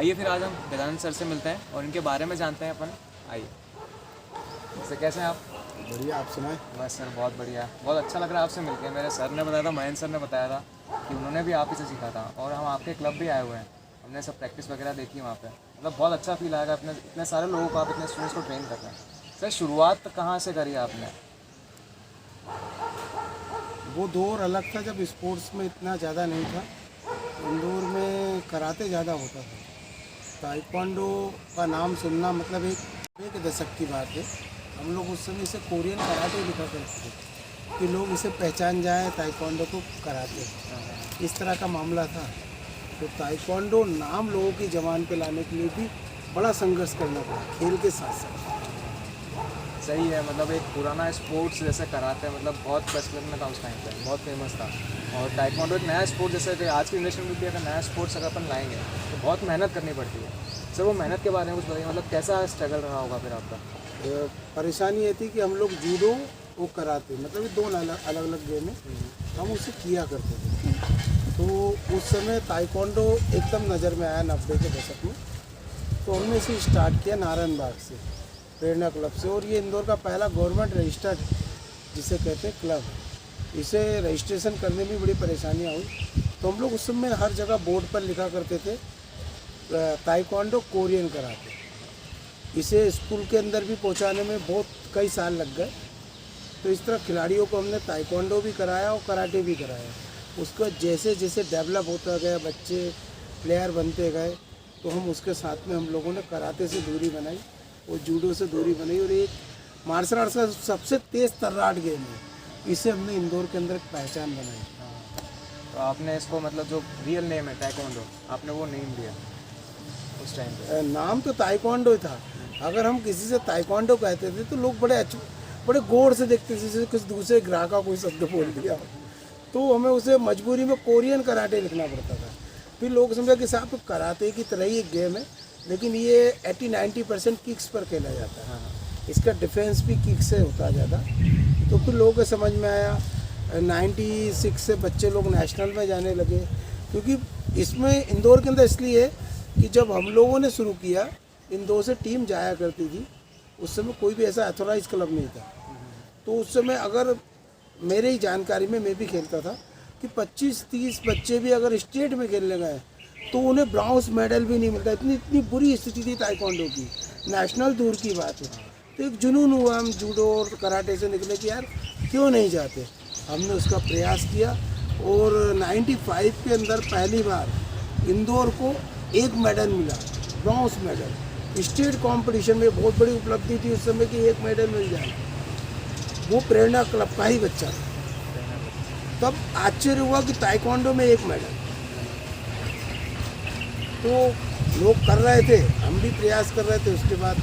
आइए फिर आज हम गजानन सर से मिलते हैं और इनके बारे में जानते हैं अपन। आइए सर, कैसे हैं आप? बढ़िया, आप सुनाएं। बस सर बहुत बढ़िया, बहुत अच्छा लग रहा है आपसे मिलकर। मेरे सर ने बताया था, महेंद्र सर ने बताया था कि उन्होंने भी आप ही से सीखा था और हम आपके क्लब भी आए हुए हैं। हमने सब प्रैक्टिस वगैरह देखी वहाँ पे, मतलब बहुत अच्छा फील आएगा। अपने इतने सारे लोगों को, आप इतने स्टूडेंट्स को ट्रेन कर रहे हैं। सर शुरुआत कहाँ से करी आपने? वो दौर अलग था जब स्पोर्ट्स में इतना ज़्यादा नहीं था। इंदौर में कराटे ज़्यादा होता था। ताइक्वांडो का नाम सुनना मतलब एक दशक की बात है। हम लोग उस समय इसे कोरियन कराटे लिखा करते थे कि लोग इसे पहचान जाए ताइक्वांडो को कराटे, इस तरह का मामला था। तो ताइक्वांडो नाम लोगों की जबान पे लाने के लिए भी बड़ा संघर्ष करना पड़ा, खेल के साथ साथ। सही है, मतलब एक पुराना स्पोर्ट्स जैसे कराटे मतलब बहुत प्रचलन में था उस टाइम पे, बहुत फेमस था। और टाइक्वांडो एक नया स्पोर्ट, जैसे कि आज की जनरेशन में भी अगर नया स्पोर्ट्स अगर अपन लाएंगे तो बहुत मेहनत करनी पड़ती है। सर वो मेहनत के बारे में कुछ बताइए, मतलब कैसा स्ट्रगल रहा होगा फिर आपका? परेशानी ये थी कि हम लोग जूडो वो कराते, मतलब ये दोनों अलग अलग गेम है, हम उसे किया करते थे। तो उस समय ताइक्वांडो एकदम नज़र में आया 90 के दशक में। तो हमने इसे स्टार्ट किया नारायण बाग से, प्रेरणा क्लब से। और ये इंदौर का पहला गवर्नमेंट रजिस्टर्ड, जिसे कहते हैं, क्लब। इसे रजिस्ट्रेशन करने में बड़ी परेशानियाँ हुई। तो हम लोग उस समय हर जगह बोर्ड पर लिखा करते थे ताइक्वांडो कोरियन कराटे। इसे स्कूल के अंदर भी पहुंचाने में बहुत कई साल लग गए। तो इस तरह खिलाड़ियों को हमने ताइक्वांडो भी कराया और कराटे भी कराया। उसको जैसे जैसे डेवलप होता गया, बच्चे प्लेयर बनते गए, तो हम उसके साथ में हम लोगों ने कराटे से दूरी बनाई और जूडो से दूरी बनाई। और एक मार्शल आर्ट्स का सबसे तेज़ तर्राट गेम है, इसे हमने इंदौर के अंदर एक पहचान बनाई। तो आपने इसको मतलब जो रियल नेम है टाइक्वांडो, आपने वो नेम दिया उस टाइम पे? नाम तो ताइक्वांडो ही था। अगर हम किसी से ताइक्वांडो कहते थे तो लोग बड़े गौर से देखते थे, जैसे किसी दूसरे ग्राहक का कोई शब्द बोल दिया। तो हमें उसे मजबूरी में कोरियन कराटे लिखना पड़ता था। फिर लोग समझा कि साहब कराटे की तरह ही एक गेम है, लेकिन ये 80-90% किक्स पर खेला जाता है। इसका डिफेंस भी किक से होता है ज़्यादा। तो फिर लोगों को समझ में आया। 96 से बच्चे लोग नेशनल में जाने लगे, क्योंकि इसमें इंदौर के अंदर इसलिए कि जब हम लोगों ने शुरू किया, इंदौर से टीम जाया करती थी। उस समय कोई भी ऐसा अथोराइज क्लब नहीं था। तो उस समय अगर मेरे ही जानकारी में, मैं भी खेलता था, कि 25-30 बच्चे भी अगर स्टेट में खेलने गए तो उन्हें ब्राउन्स मेडल भी नहीं मिलता। इतनी बुरी स्थिति थी ताइक्वांडो की, नेशनल दूर की बात है। तो एक जुनून हुआ, हम जूडो और कराटे से निकले कि यार क्यों नहीं जाते। हमने उसका प्रयास किया और 95 के अंदर पहली बार इंदौर को एक मेडल मिला, ब्रॉन्ज मेडल। स्टेट कंपटीशन में बहुत बड़ी उपलब्धि थी उस समय कि एक मेडल मिल जाए। वो प्रेरणा क्लब का ही बच्चा था। तब आश्चर्य हुआ कि ताइक्वांडो में एक मेडल। तो लोग कर रहे थे, हम भी प्रयास कर रहे थे। उसके बाद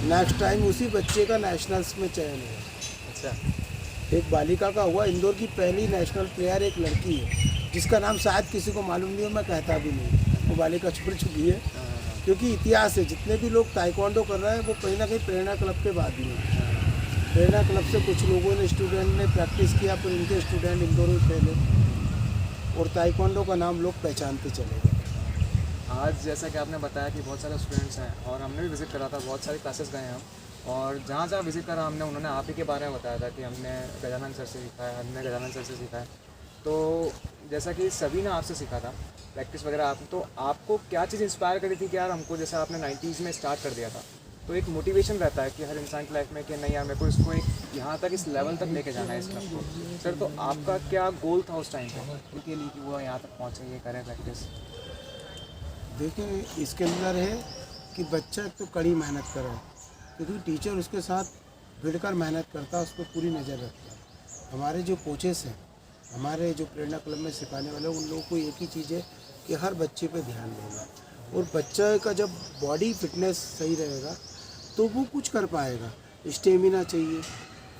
नेक्स्ट टाइम उसी बच्चे का नेशनल्स में चयन हुआ। अच्छा। एक बालिका का हुआ। इंदौर की पहली नेशनल प्लेयर एक लड़की है, जिसका नाम शायद किसी को मालूम नहीं हो, मैं कहता भी नहीं। वो बालिका छुप चुकी है, क्योंकि इतिहास है। जितने भी लोग ताइक्वांडो कर रहे हैं वो कहीं ना कहीं प्रेरणा क्लब के बाद में। प्रेरणा क्लब से कुछ लोगों ने, स्टूडेंट ने प्रैक्टिस किया, फिर इनके स्टूडेंट इंदौर में फैले और ताइक्वांडो का नाम लोग पहचानते चले गए। आज जैसा कि आपने बताया कि बहुत सारे स्टूडेंट्स हैं और हमने भी विज़िट करा था, बहुत सारी क्लासेस गए हैं हम। और जहाँ जहाँ विज़िट करा हमने, उन्होंने आप ही के बारे में बताया था कि हमने गजानन सर से सीखा है, हमने गजानन सर से सीखा है। तो जैसा कि सभी ने आपसे सीखा था प्रैक्टिस वगैरह, आप तो आपको क्या चीज़ इंस्पायर करी थी कि यार हमको, जैसे आपने 90s में स्टार्ट कर दिया था, तो एक मोटिवेशन रहता है कि हर इंसान की लाइफ में कि नहीं यार मेरे को इसको एक यहाँ तक, इस लेवल तक लेके जाना है इस क्लब को। सर तो आपका क्या गोल था उस टाइम पे उनके लिए कि वो यहाँ तक पहुँचे, ये करें प्रैक्टिस? देखिए, इसके अंदर है कि बच्चा एक तो कड़ी मेहनत करे, क्योंकि टीचर उसके साथ भिड़कर मेहनत करता है, उस पर पूरी नज़र रखता है। हमारे जो कोचेस हैं, हमारे जो प्रेरणा क्लब में सिखाने वाले, उन लोगों को एक ही चीज़ है कि हर बच्चे पे ध्यान देना। और बच्चा का जब बॉडी फिटनेस सही रहेगा तो वो कुछ कर पाएगा। स्टेमिना चाहिए,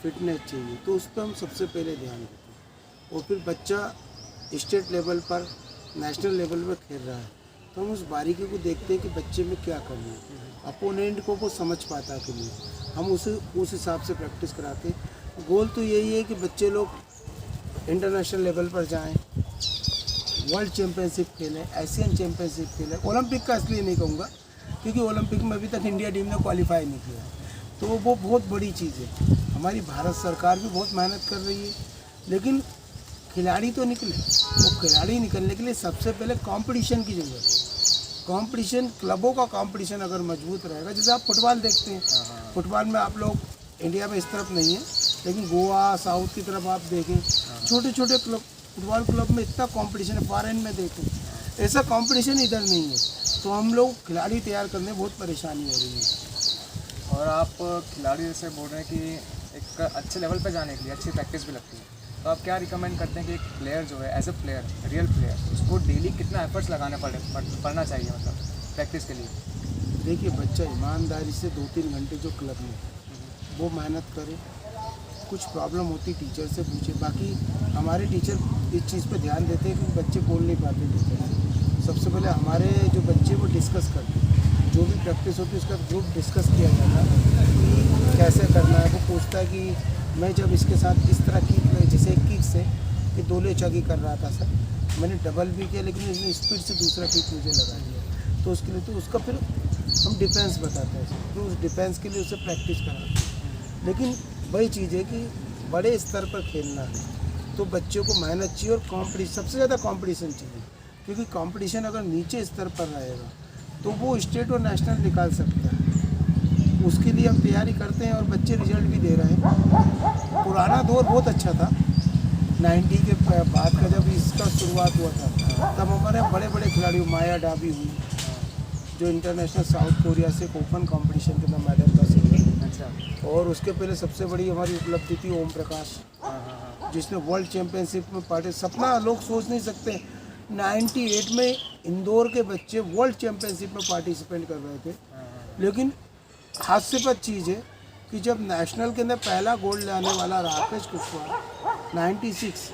फिटनेस चाहिए, तो उस पर हम सबसे पहले ध्यान देते हैं। और फिर बच्चा स्टेट लेवल पर, नेशनल लेवल पर खेल रहा है, तो हम उस बारीकी को देखते हैं कि बच्चे में क्या कमी है। अपोनेंट को वो समझ पाता कि नहीं, हम उस हिसाब से प्रैक्टिस कराते हैं। गोल तो यही है कि बच्चे लोग इंटरनेशनल लेवल पर जाएं, वर्ल्ड चैम्पियनशिप खेले, एशियन चैम्पियनशिप खेले। ओलंपिक का इसलिए नहीं कहूँगा क्योंकि ओलंपिक में अभी तक इंडिया टीम ने क्वालिफाई नहीं किया, तो वो बहुत बड़ी चीज़ है। हमारी भारत सरकार भी बहुत मेहनत कर रही है, लेकिन खिलाड़ी तो निकले। वो खिलाड़ी निकलने के लिए सबसे पहले कंपटीशन की ज़रूरत है। कंपटीशन, क्लबों का कंपटीशन अगर मजबूत रहेगा, जैसे आप फुटबॉल देखते हैं, फुटबॉल में आप लोग इंडिया में इस तरफ नहीं है, लेकिन गोवा साउथ की तरफ आप देखें, छोटे छोटे क्लब, फुटबॉल क्लब में इतना कंपटीशन है। फॉरेन में देखें, ऐसा कंपटीशन इधर नहीं है, तो हम लोग खिलाड़ी तैयार करने में बहुत परेशानी हो रही है। और आप खिलाड़ी जैसे बोल रहे हैं कि एक अच्छे लेवल पे जाने के लिए अच्छी प्रैक्टिस भी लगती है, तो आप क्या रिकमेंड करते हैं कि एक प्लेयर जो है, as a player, real player, उसको डेली कितना एफर्ट्स लगाने पड़ना चाहिए, मतलब प्रैक्टिस के लिए? देखिए, बच्चा ईमानदारी से 2-3 घंटे जो क्लब में वो मेहनत करे। कुछ प्रॉब्लम होती टीचर से पूछे। बाकी हमारे टीचर इस चीज़ पे ध्यान देते हैं कि बच्चे बोल नहीं पाते टीचर से। सबसे पहले हमारे जो बच्चे वो डिस्कस करते हैं, जो भी प्रैक्टिस होती है उसका ग्रुप डिस्कस किया जाता है कि कैसे करना है। वो पूछता है कि मैं जब इसके साथ इस तरह की, जैसे एक किक से कि दोले चौकी कर रहा था सर, मैंने डबल भी किया लेकिन इसने स्पीड से दूसरा किक मुझे लगा दिया, तो उसके लिए तो उसका फिर हम डिफेंस बताते हैं, तो उस डिफेंस के लिए उसे प्रैक्टिस कराते हैं। लेकिन वही चीज़ है कि बड़े स्तर पर खेलना है तो बच्चों को मेहनत चाहिए और कॉम्पिटिशन, सबसे ज़्यादा कॉम्पिटिशन चाहिए, क्योंकि कंपटीशन अगर नीचे स्तर पर रहेगा तो वो स्टेट और नेशनल निकाल सकता है। उसके लिए हम तैयारी करते हैं और बच्चे रिजल्ट भी दे रहे हैं। पुराना दौर बहुत अच्छा था, 90 के बाद का जब इसका शुरुआत हुआ था, तब हमारे बड़े बड़े खिलाड़ी, माया डाबी हुई जो इंटरनेशनल साउथ कोरिया से ओपन कंपटीशन के अंदर मेडल का सिल्वर। अच्छा। और उसके पहले सबसे बड़ी हमारी उपलब्धि थी ओम प्रकाश, जिसने वर्ल्ड चैम्पियनशिप में सपना लोग सोच नहीं सकते। 98 में इंदौर के बच्चे वर्ल्ड चैम्पियनशिप में पार्टिसिपेट कर रहे थे, लेकिन हास्यास्पद चीज़ है कि जब नेशनल के अंदर पहला गोल्ड लाने वाला राकेश कुशवाहा 96,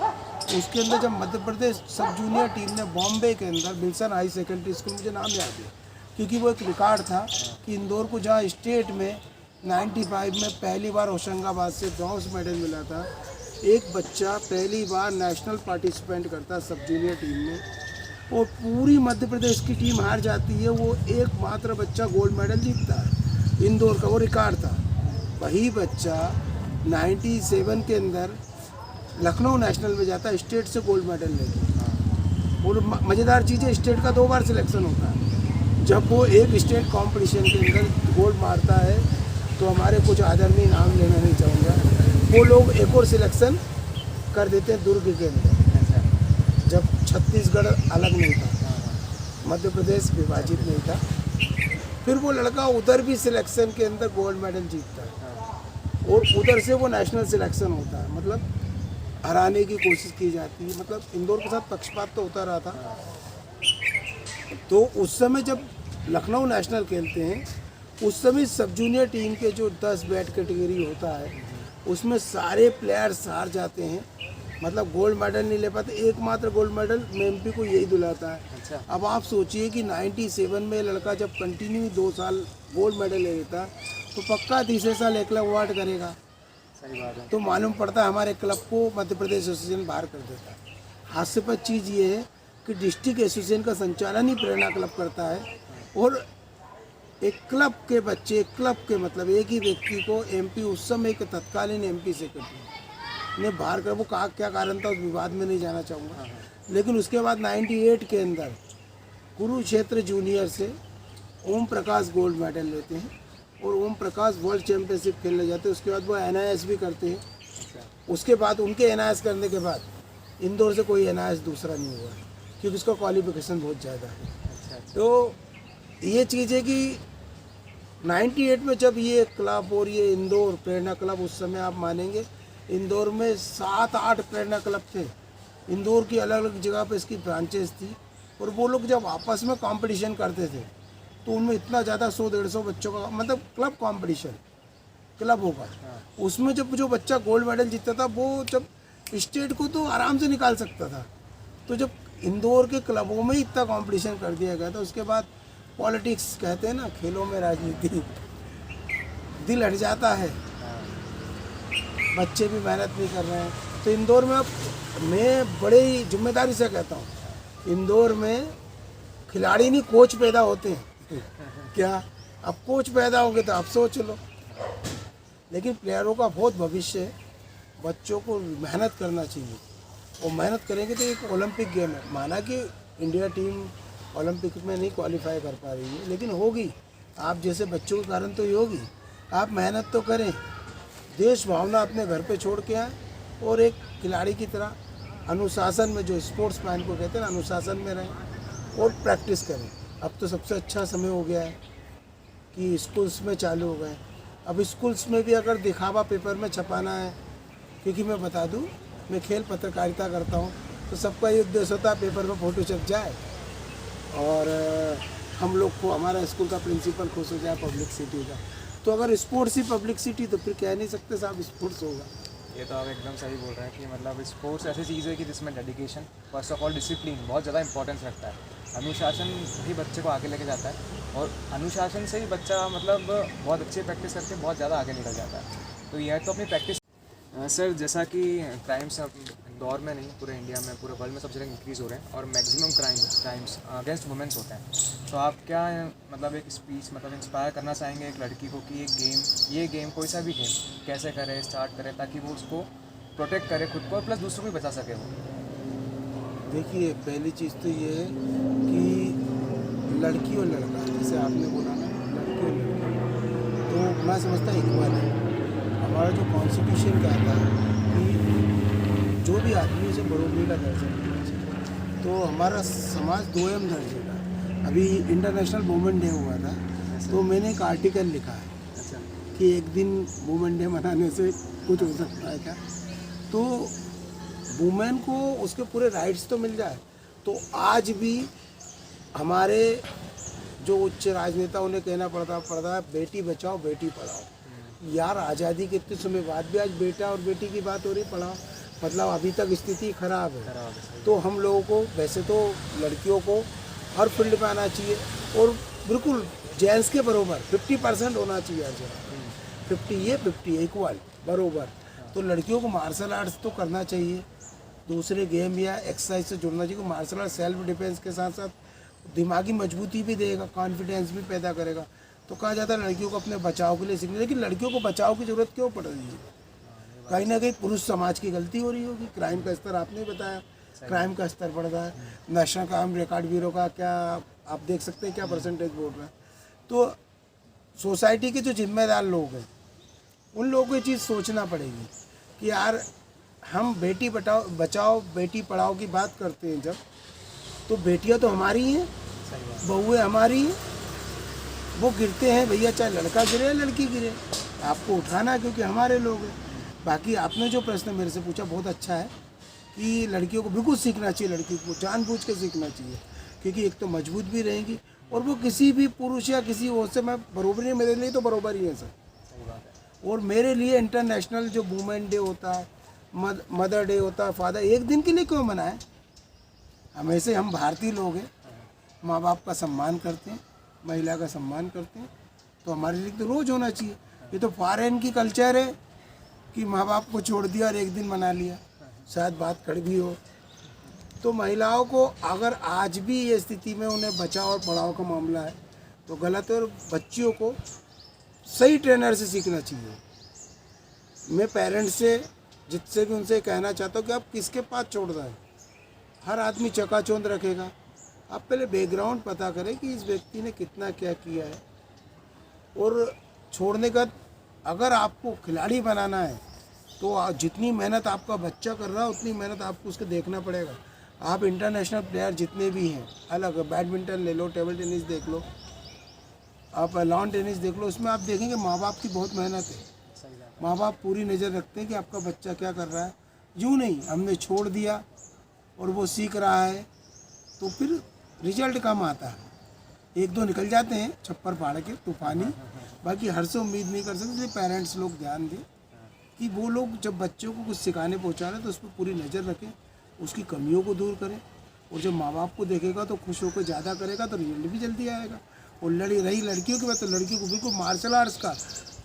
उसके अंदर जब मध्य प्रदेश सब जूनियर टीम ने बॉम्बे के अंदर विल्सन हाई सेकेंडरी स्कूल, मुझे नाम याद है क्योंकि वो एक रिकॉर्ड था कि इंदौर को जहाँ स्टेट में 95 में पहली बार होशंगाबाद से ब्रॉन्ज मेडल मिला था, एक बच्चा पहली बार नेशनल पार्टिसिपेंट करता सब जूनियर टीम में, और पूरी मध्य प्रदेश की टीम हार जाती है, वो एकमात्र बच्चा गोल्ड मेडल जीतता है इंदौर का, वो रिकॉर्ड था। वही बच्चा 97 के अंदर लखनऊ नेशनल में जाता है स्टेट से गोल्ड मेडल लेके। और मज़ेदार चीज़ है, स्टेट का 2 बार सिलेक्शन होता है। जब वो एक स्टेट कंपटीशन के अंदर गोल्ड मारता है तो हमारे कुछ आदरणीय नाम लेना नहीं चाहूँगा, वो लोग एक और सिलेक्शन कर देते हैं दुर्ग के अंदर, जब छत्तीसगढ़ अलग नहीं था, मध्य प्रदेश विभाजित नहीं था, फिर वो लड़का उधर भी सिलेक्शन के अंदर गोल्ड मेडल जीतता है और उधर से वो नेशनल सिलेक्शन होता है। मतलब हराने की कोशिश की जाती है, मतलब इंदौर के साथ पक्षपात तो होता रहा था। तो उस समय जब लखनऊ नेशनल खेलते हैं, उस समय सब जूनियर टीम के जो 10 बैट कैटेगरी होता है उसमें सारे प्लेयर्स हार जाते हैं, मतलब गोल्ड मेडल नहीं ले पाते। एकमात्र गोल्ड मेडल एमपी को यही दिलाता है। अच्छा। अब आप सोचिए कि 97 में लड़का जब कंटिन्यू 2 साल गोल्ड मेडल ले लेता तो पक्का तीसरे साल एक क्लब अवार्ड करेगा। सही बात है। तो मालूम पड़ता है हमारे क्लब को मध्य प्रदेश एसोसिएशन बाहर कर देता है। हास्यास्पद चीज़ ये है कि डिस्ट्रिक्ट एसोसिएशन का संचालन ही प्रेरणा क्लब करता है, और एक क्लब के बच्चे, क्लब के मतलब एक ही व्यक्ति को एमपी, उस समय के तत्कालीन एमपी सेक्रेटरी ने बाहर कर, वो क्या कारण था उस विवाद में नहीं जाना चाहूँगा, लेकिन उसके बाद 98 के अंदर कुरुक्षेत्र जूनियर से ओम प्रकाश गोल्ड मेडल लेते हैं और ओम प्रकाश वर्ल्ड चैम्पियनशिप खेलने जाते हैं। उसके बाद वो NIS भी करते हैं। उसके बाद उनके NIS करने के बाद इंदौर से कोई NIS दूसरा नहीं हुआ क्योंकि उसका क्वालिफिकेशन बहुत ज़्यादा है। तो ये चीज़ है कि 98 में जब ये क्लब और ये इंदौर प्रेरणा क्लब, उस समय आप मानेंगे इंदौर में 7-8 प्रेरणा क्लब थे, इंदौर की अलग अलग जगह पे इसकी ब्रांचेस थी, और वो लोग जब आपस में कंपटीशन करते थे तो उनमें इतना ज़्यादा 100-150 बच्चों का मतलब क्लब कंपटीशन क्लब होगा, उसमें जब जो बच्चा गोल्ड मेडल जीतता था वो जब स्टेट को तो आराम से निकाल सकता था। तो जब इंदौर के क्लबों में इतना कंपटीशन कर दिया गया था, उसके बाद पॉलिटिक्स कहते हैं ना, खेलों में राजनीति, दिल हट जाता है, बच्चे भी मेहनत नहीं कर रहे हैं। तो इंदौर में अब मैं बड़े ही जिम्मेदारी से कहता हूँ इंदौर में खिलाड़ी नहीं कोच पैदा होते हैं क्या? अब कोच पैदा होंगे तो आप सोच लो। लेकिन प्लेयरों का बहुत भविष्य है, बच्चों को मेहनत करना चाहिए, और मेहनत करेंगे तो एक ओलंपिक गेम है। माना कि इंडिया टीम ओलंपिक में नहीं क्वालिफाई कर पा रही है, लेकिन होगी। आप जैसे बच्चों के कारण तो ये होगी। आप मेहनत तो करें, देश भावना अपने घर पे छोड़ के आए, और एक खिलाड़ी की तरह अनुशासन में, जो स्पोर्ट्स मैन को कहते हैं ना, अनुशासन में रहें और प्रैक्टिस करें। अब तो सबसे अच्छा समय हो गया है कि स्कूल्स में चालू हो गए। अब स्कूल्स में भी अगर दिखावा पेपर में छपाना है, क्योंकि मैं बता दूं, मैं खेल पत्रकारिता करता हूं, तो सबका ये उद्देश्य होता है पेपर में फ़ोटो छप जाए और हम लोग को, हमारा स्कूल का प्रिंसिपल खुश हो जाए, पब्लिसिटी का। तो अगर स्पोर्ट्स ही पब्लिसिटी, तो फिर कह नहीं सकते साहब स्पोर्ट्स होगा। ये तो आप एकदम सही बोल रहे हैं कि मतलब स्पोर्ट्स ऐसी चीज़ है कि जिसमें dedication, first of all discipline बहुत ज़्यादा इंपॉर्टेंस रखता है। अनुशासन ही बच्चे को आगे लेके जाता है, और अनुशासन से ही बच्चा मतलब बहुत अच्छी प्रैक्टिस करके बहुत ज़्यादा आगे निकल जाता है। तो यह तो अपनी प्रैक्टिस। सर, जैसा कि क्राइम्स अब इंदौर में नहीं, पूरे इंडिया में, पूरे वर्ल्ड में सब जगह इंक्रीज़ हो रहे हैं, और मैक्सिमम क्राइम्स अगेंस्ट वुमेन्स होते हैं। तो आप क्या मतलब एक स्पीच मतलब इंस्पायर करना चाहेंगे एक लड़की को कि ये गेम कोई सा भी गेम कैसे करे, स्टार्ट करे, ताकि वो उसको प्रोटेक्ट करे खुद को, प्लस दूसरों को भी बचा सके वो? देखिए, पहली चीज़ तो ये है कि लड़की और लड़का, जैसे आपने बोला ना, लड़की और लड़का, तो मैं समझता इक्वल है। हमारा जो कॉन्स्टिट्यूशन कहता है कि जो भी आदमी उसे बराबरी का दर्जा मिलना चाहिए, तो हमारा समाज 2M दर्जे का। अभी इंटरनेशनल वुमेन डे हुआ था, तो मैंने एक आर्टिकल लिखा है अच्छा, कि एक दिन वुमेन डे मनाने से कुछ हो सकता है क्या? तो वुमेन को उसके पूरे राइट्स तो मिल जाए। तो आज भी हमारे जो उच्च राजनेता, उन्हें कहना पड़ता है बेटी बचाओ बेटी पढ़ाओ। यार, आज़ादी के इतने समय बाद भी आज बेटा और बेटी की बात हो रही, पढ़ाओ, मतलब अभी तक स्थिति खराब है। तो हम लोगों को, वैसे तो लड़कियों को हर फील्ड में आना चाहिए, और बिल्कुल जेंट्स के बरोबर 50% होना चाहिए हर जगह। 50 इक्वल बरोबर। तो लड़कियों को मार्शल आर्ट्स तो करना चाहिए, दूसरे गेम या एक्सरसाइज से जुड़ना चाहिए। मार्शल आर्ट सेल्फ डिफेंस के साथ साथ दिमागी मजबूती भी देगा, कॉन्फिडेंस भी पैदा करेगा। तो कहा जाता है लड़कियों को अपने बचाव के लिए सीखना, लेकिन लड़कियों को बचाव की ज़रूरत क्यों पड़ रही है? कहीं ना कहीं पुरुष समाज की गलती हो रही होगी। क्राइम का स्तर आपने बताया, क्राइम का स्तर बढ़ रहा है। नेशनल क्राइम रिकॉर्ड ब्यूरो का क्या आप देख सकते हैं क्या परसेंटेज बोल रहा है? तो सोसाइटी के जो जिम्मेदार लोग हैं, उन लोगों को ये चीज़ सोचना पड़ेगी कि यार, हम बेटी बचाओ बेटी पढ़ाओ की बात करते हैं जब, तो बेटियां तो हमारी हैं, बहुएं हमारी हैं। वो गिरते हैं भैया, चाहे लड़का गिरे या लड़की गिरे, आपको उठाना है, क्योंकि हमारे लोग हैं। बाकी आपने जो प्रश्न मेरे से पूछा बहुत अच्छा है कि लड़कियों को बिल्कुल सीखना चाहिए, लड़कियों को जानबूझ के सीखना चाहिए, क्योंकि एक तो मजबूत भी रहेंगी, और वो किसी भी पुरुष या किसी और से, मैं बरोबर ही, मेरे लिए तो बरोबर ही है सर। सही बात है। और मेरे लिए इंटरनेशनल जो वुमेन डे होता है, मदर डे होता है, फादर, एक दिन के लिए क्यों मनाएं? हमेशा हम भारतीय लोग हैं, माँ बाप का सम्मान करते हैं, महिला का सम्मान करते हैं, तो हमारे लिए तो रोज़ होना चाहिए। ये तो फॉरेन की कल्चर है कि माँ बाप को छोड़ दिया और एक दिन मना लिया, शायद बात कड़वी हो। तो महिलाओं को अगर आज भी ये स्थिति में उन्हें बचाओ और पढ़ाओ का मामला है तो गलत है, और बच्चियों को सही ट्रेनर से सीखना चाहिए। मैं पेरेंट्स से, जिससे भी उनसे कहना चाहता हूँ कि आप किसके पास छोड़ रहे हैं। हर आदमी चकाचौंध रखेगा, आप पहले बैकग्राउंड पता करें कि इस व्यक्ति ने कितना क्या किया है, और छोड़ने का, अगर आपको खिलाड़ी बनाना है तो जितनी मेहनत आपका बच्चा कर रहा है उतनी मेहनत आपको उसके देखना पड़ेगा। आप इंटरनेशनल प्लेयर जितने भी हैं, अलग बैडमिंटन ले लो, टेबल टेनिस देख लो, आप लॉन टेनिस देख लो, उसमें आप देखेंगे माँ बाप की बहुत मेहनत है। माँ बाप पूरी नज़र रखते हैं कि आपका बच्चा क्या कर रहा है। यूँ नहीं हमने छोड़ दिया और वो सीख रहा है तो फिर रिजल्ट कम आता है। एक दो निकल जाते हैं छप्पर फाड़ के तूफानी, बाकी हर से उम्मीद नहीं कर सकते। इसलिए पेरेंट्स लोग ध्यान दें कि वो लोग जब बच्चों को कुछ सिखाने पहुँचा रहे तो उस पर पूरी नज़र रखें, उसकी कमियों को दूर करें, और जब माँ बाप को देखेगा तो खुश होकर ज़्यादा करेगा तो रिजल्ट भी जल्दी आएगा। और रही लड़कियों की बात, तो लड़कियों को बिल्कुल मार्शल आर्ट्स का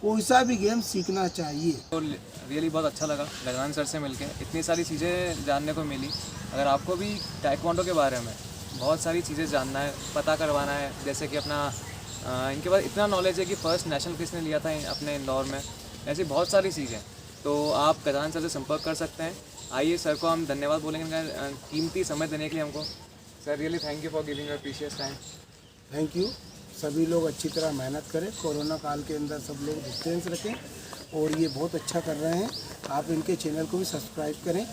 कोई सा भी गेम सीखना चाहिए। तो रियली बहुत अच्छा लगा गजानन सर से मिलके, इतनी सारी चीज़ें जानने को मिली। अगर आपको भी ताइक्वांडो के बारे में बहुत सारी चीज़ें जानना है, पता करवाना है। जैसे कि अपना इनके पास इतना नॉलेज है कि फ़र्स्ट नेशनल किसने लिया था अपने इंदौर में, ऐसी बहुत सारी चीज़ें। तो आप गजानन सर से संपर्क कर सकते हैं। आइए, सर को हम धन्यवाद बोलेंगे इनका कीमती समय देने के लिए हमको। Sir really thank you for giving your precious time. Thank you. सभी लोग अच्छी तरह मेहनत करें, कोरोना काल के अंदर सब लोग डिस्टेंस रखें, और ये बहुत अच्छा कर रहे हैं। आप इनके चैनल को भी सब्सक्राइब करें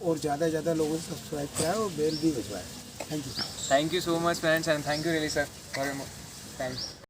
और ज़्यादा से ज़्यादा लोगों से सब्सक्राइब कराएं और बेल भी बजवाएं। Thank you. Thank you so much friends, and thank you really sir for your time.